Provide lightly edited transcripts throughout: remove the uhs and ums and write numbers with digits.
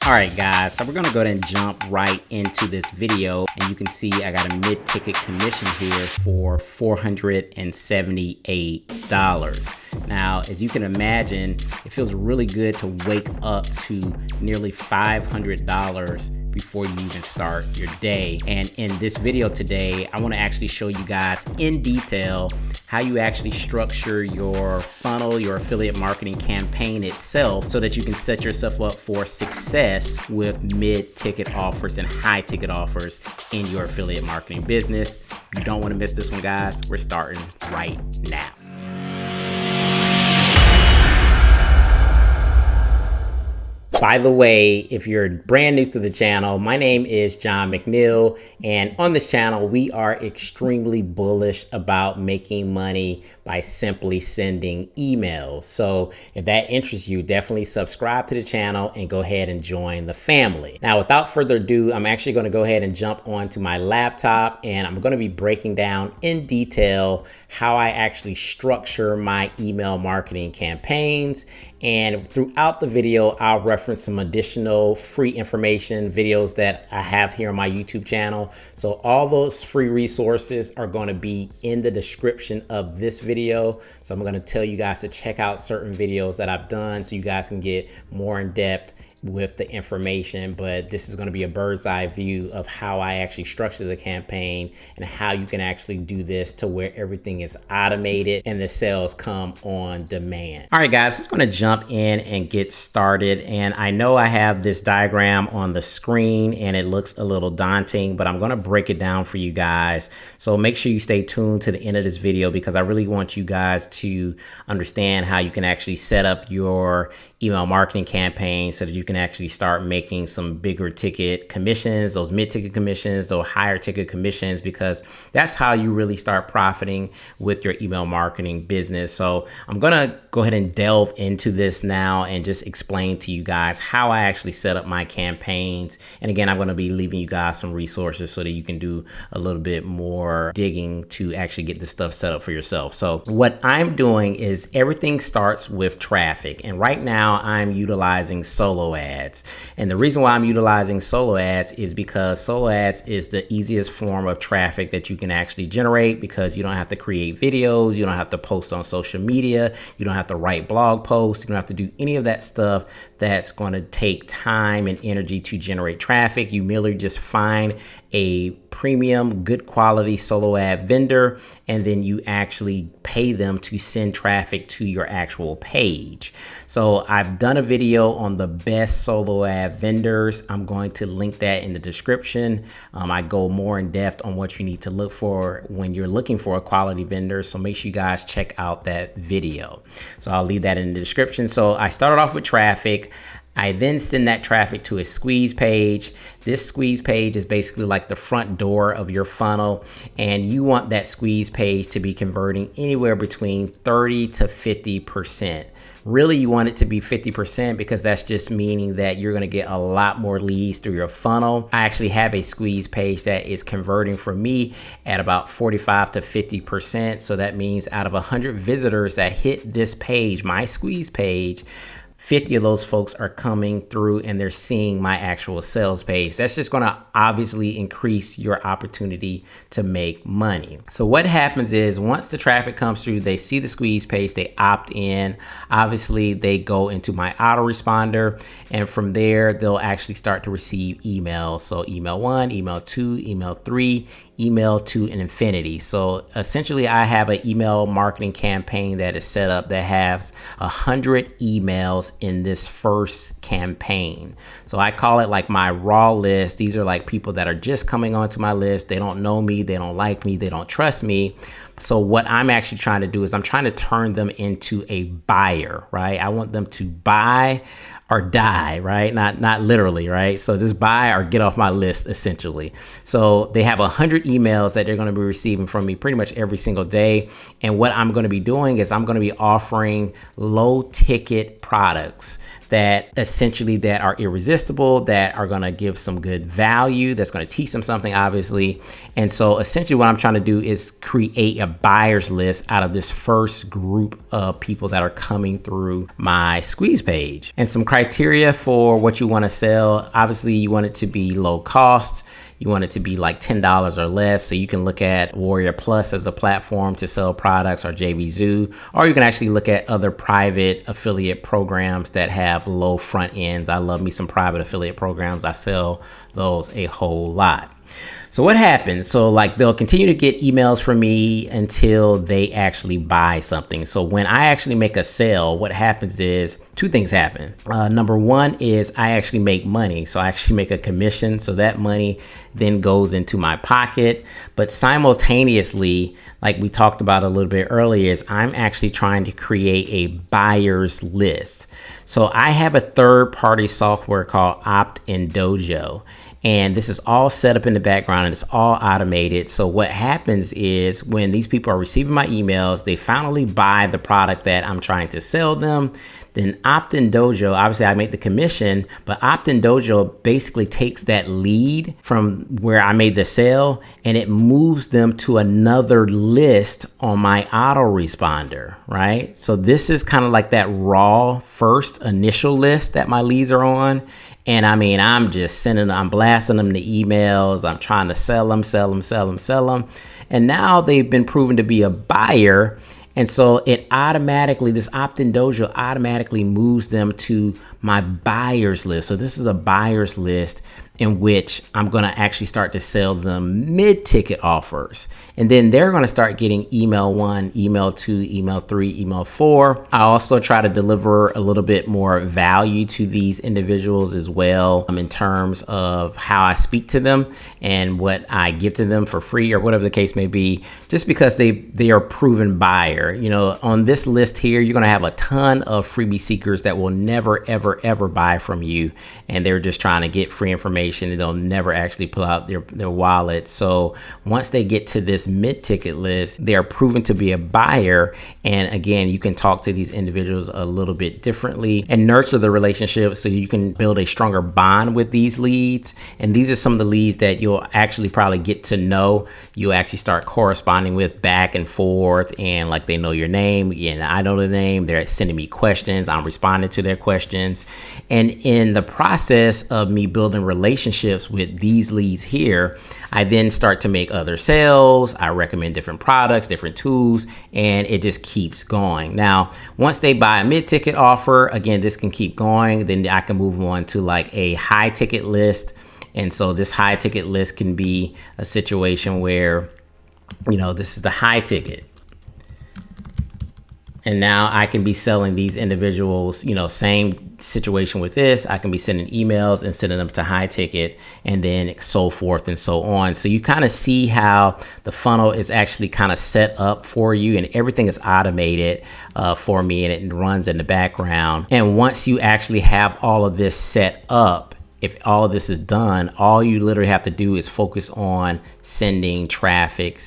All right, guys, so we're gonna go ahead and jump right into this video, and you can see I got a mid-ticket commission here for $478. Now, as you can imagine, it feels really good to wake up to nearly $500 before you even start your day. And in this video today, I want to actually show you guys in detail how you actually structure your funnel, your affiliate marketing campaign itself, so that you can set yourself up for success with mid-ticket offers and high-ticket offers in your affiliate marketing business. You don't want to miss this one, guys. We're starting right now. By the way, if you're brand new to the channel, my name is John McNeil, and on this channel, we are extremely bullish about making money by simply sending emails. So if that interests you, definitely subscribe to the channel and go ahead and join the family. Now, without further ado, I'm actually going to go ahead and jump onto my laptop, and I'm going to be breaking down in detail how I actually structure my email marketing campaigns. And throughout the video, I'll reference some additional free information videos that I have here on my YouTube channel. So all those free resources are going to be in the description of this video. So I'm going to tell you guys to check out certain videos that I've done so you guys can get more in depth with the information. But this is going to be a bird's eye view of how I actually structure the campaign and how you can actually do this to where everything is automated and the sales come on demand. All right, guys, let's going to jump in and get started. And I know I have this diagram on the screen and it looks a little daunting, but I'm going to break it down for you guys. So make sure you stay tuned to the end of this video, because I really want you guys to understand how you can actually set up your email marketing campaign so that you can actually start making some bigger ticket commissions, those mid-ticket commissions, those higher ticket commissions, because that's how you really start profiting with your email marketing business. So I'm gonna go ahead and delve into this now and just explain to you guys how I actually set up my campaigns. And again, I'm gonna be leaving you guys some resources so that you can do a little bit more digging to actually get this stuff set up for yourself. So what I'm doing is everything starts with traffic. And right now I'm utilizing solo ads. And the reason why I'm utilizing solo ads is because solo ads is the easiest form of traffic that you can actually generate, because you don't have to create videos, you don't have to post on social media, you don't have to write blog posts, you don't have to do any of that stuff that's going to take time and energy to generate traffic. You merely just find a premium, good quality solo ad vendor, and then you actually pay them to send traffic to your actual page. So I've done a video on the best solo ad vendors. I'm going to link that in the description. I go more in depth on what you need to look for when you're looking for a quality vendor. So make sure you guys check out that video. So I'll leave that in the description. So I started off with traffic. I then send that traffic to a squeeze page. This squeeze page is basically like the front door of your funnel, and you want that squeeze page to be converting anywhere between 30 to 50%. Really, you want it to be 50%, because that's just meaning that you're going to get a lot more leads through your funnel. I actually have a squeeze page that is converting for me at about 45 to 50%. So that means out of 100 visitors that hit this page, my squeeze page, 50 of those folks are coming through and they're seeing my actual sales page. That's just going to obviously increase your opportunity to make money. So what happens is, once the traffic comes through, they see the squeeze page, they opt in. Obviously, they go into my autoresponder, and from there, they'll actually start to receive emails. So email 1, email 2, email 3, email to an infinity. So essentially, I have an email marketing campaign that is set up that has 100 emails in this first campaign. So I call it like my raw list. These are like people that are just coming onto my list. They don't know me, they don't like me, they don't trust me. So what I'm actually trying to do is I'm trying to turn them into a buyer, right? I want them to buy or die, right? Not literally, right? So just buy or get off my list, essentially. So they have 100 emails that they're going to be receiving from me pretty much every single day. And what I'm going to be doing is I'm going to be offering low ticket products that essentially that are irresistible, that are going to give some good value, that's going to teach them something, obviously. And so essentially what I'm trying to do is create a buyer's list out of this first group of people that are coming through my squeeze page. And some criteria for what you want to sell. Obviously, you want it to be low cost. You want it to be like $10 or less. So you can look at Warrior Plus as a platform to sell products, or JVZoo, or you can actually look at other private affiliate programs that have low front ends. I love me some private affiliate programs. I sell those a whole lot. So what happens? So like they'll continue to get emails from me until they actually buy something. So when I actually make a sale, what happens is two things happen. Number one is I actually make money. So I actually make a commission. So that money then goes into my pocket. But simultaneously, like we talked about a little bit earlier, is I'm actually trying to create a buyer's list. So I have a third-party software called Opt-in-Dojo. And this is all set up in the background and it's all automated. So what happens is when these people are receiving my emails, they finally buy the product that I'm trying to sell them. Then Opt-in-Dojo, obviously I make the commission, but Opt-in-Dojo basically takes that lead from where I made the sale and it moves them to another list on my autoresponder, right? So this is kind of like that raw first initial list that my leads are on. And I mean, I'm just I'm blasting them the emails. I'm trying to sell them. And now they've been proven to be a buyer. And so it automatically, this Opt-in-Dojo automatically moves them to my buyer's list. So this is a buyer's list in which I'm going to actually start to sell them mid-ticket offers. And then they're going to start getting email 1, email 2, email 3, email 4. I also try to deliver a little bit more value to these individuals as well, in terms of how I speak to them and what I give to them for free or whatever the case may be, just because they are proven buyer. You know, on this list here, you're going to have a ton of freebie seekers that will never, ever buy from you. And they're just trying to get free information. And they'll never actually pull out their wallet. So once they get to this mid-ticket list, they are proven to be a buyer. And again, you can talk to these individuals a little bit differently and nurture the relationship so you can build a stronger bond with these leads. And these are some of the leads that you'll actually probably get to know. You'll actually start corresponding with back and forth, and like they know your name and I know the name. They're sending me questions. I'm responding to their questions. And in the process of me building relationships with these leads here, I then start to make other sales. I recommend different products, different tools, and it just keeps going. Now, once they buy a mid-ticket offer, again, this can keep going. Then I can move on to like a high ticket list. And so this high ticket list can be a situation where, you know, this is the high ticket. And now I can be selling these individuals, you know, same situation with this. I can be sending emails and sending them to high ticket, and then so forth and so on. So you kind of see how the funnel is actually kind of set up for you, and everything is automated for me, and it runs in the background. And once you actually have all of this set up, if all of this is done, all you literally have to do is focus on sending traffic,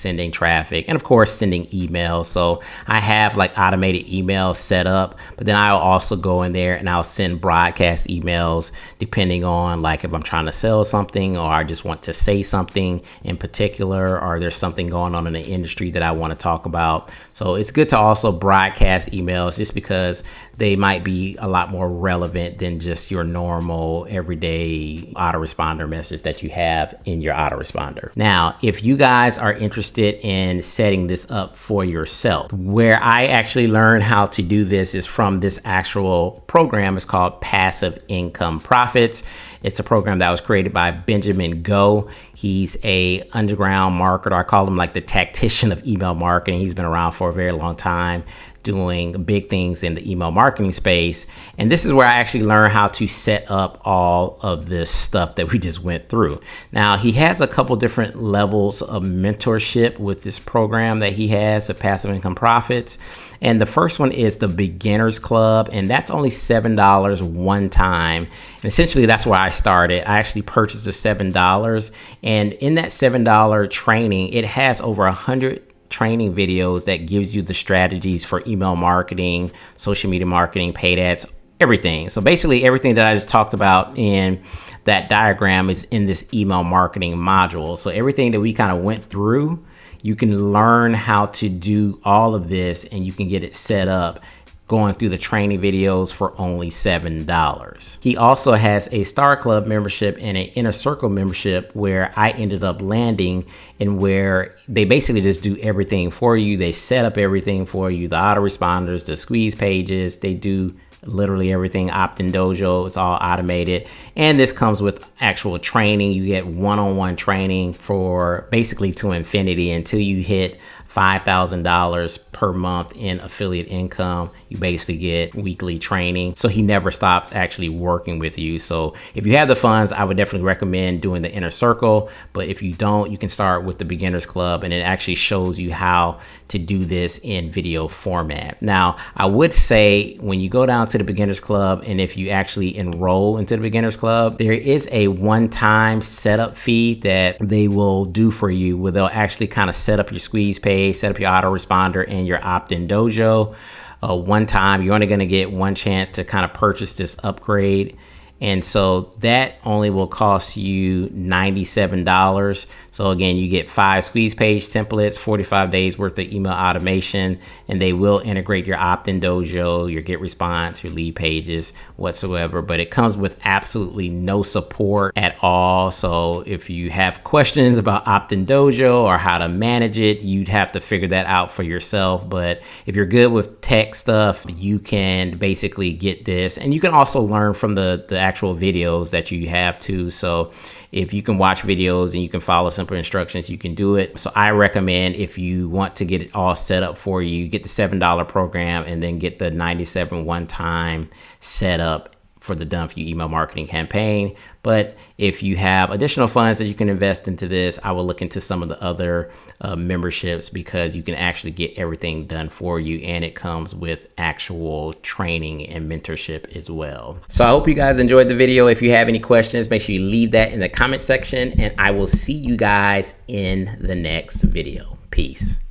and of course sending emails. So I have like automated emails set up, but then I'll also go in there and I'll send broadcast emails depending on like if I'm trying to sell something or I just want to say something in particular, or there's something going on in the industry that I want to talk about. So it's good to also broadcast emails just because they might be a lot more relevant than just your normal everyday autoresponder message that you have in your autoresponder. Now, if you guys are interested in setting this up for yourself, where I actually learned how to do this is from this actual program. It's called Passive Income Profits. It's a program that was created by Benjamin Go. He's a underground marketer. I call him like the tactician of email marketing. He's been around for a very long time, doing big things in the email marketing space. And this is where I actually learned how to set up all of this stuff that we just went through. Now, he has a couple different levels of mentorship with this program that he has of Passive Income Profits. And the first one is the Beginners Club, and that's only $7 one time. And essentially, that's where I started. I actually purchased the $7, and in that $7 training, it has over 100 training videos that gives you the strategies for email marketing, social media marketing, paid ads, everything. So basically everything that I just talked about in that diagram is in this email marketing module. So everything that we kind of went through, you can learn how to do all of this, and you can get it set up going through the training videos for only $7. He also has a Star Club membership and an Inner Circle membership where I ended up landing, and where they basically just do everything for you. They set up everything for you, the autoresponders, the squeeze pages, they do literally everything. Opt-in Dojo, it's all automated. And this comes with actual training. You get one-on-one training for basically to infinity until you hit $5,000 per month in affiliate income. You basically get weekly training. So he never stops actually working with you. So if you have the funds, I would definitely recommend doing the Inner Circle. But if you don't, you can start with the Beginners Club, and it actually shows you how to do this in video format. Now, I would say when you go down to the Beginners Club, and if you actually enroll into the Beginners Club, there is a one-time setup fee that they will do for you, where they'll actually kind of set up your squeeze page, set up your autoresponder and your Opt-in Dojo. One time, you're only going to get one chance to kind of purchase this upgrade. And so that only will cost you $97. So again, you get 5 squeeze page templates, 45 days worth of email automation, and they will integrate your Opt-in Dojo, your get response, your lead pages whatsoever. But it comes with absolutely no support at all. So if you have questions about Opt-in Dojo or how to manage it, you'd have to figure that out for yourself. But if you're good with tech stuff, you can basically get this. And you can also learn from the actual videos that you have too. So if you can watch videos and you can follow simple instructions, you can do it. So I recommend, if you want to get it all set up for you, get the $7 program and then get the $97 one-time setup for the Done For You email marketing campaign. But if you have additional funds that you can invest into this, I will look into some of the other memberships, because you can actually get everything done for you, and it comes with actual training and mentorship as well. So I hope you guys enjoyed the video. If you have any questions, make sure you leave that in the comment section, and I will see you guys in the next video. Peace.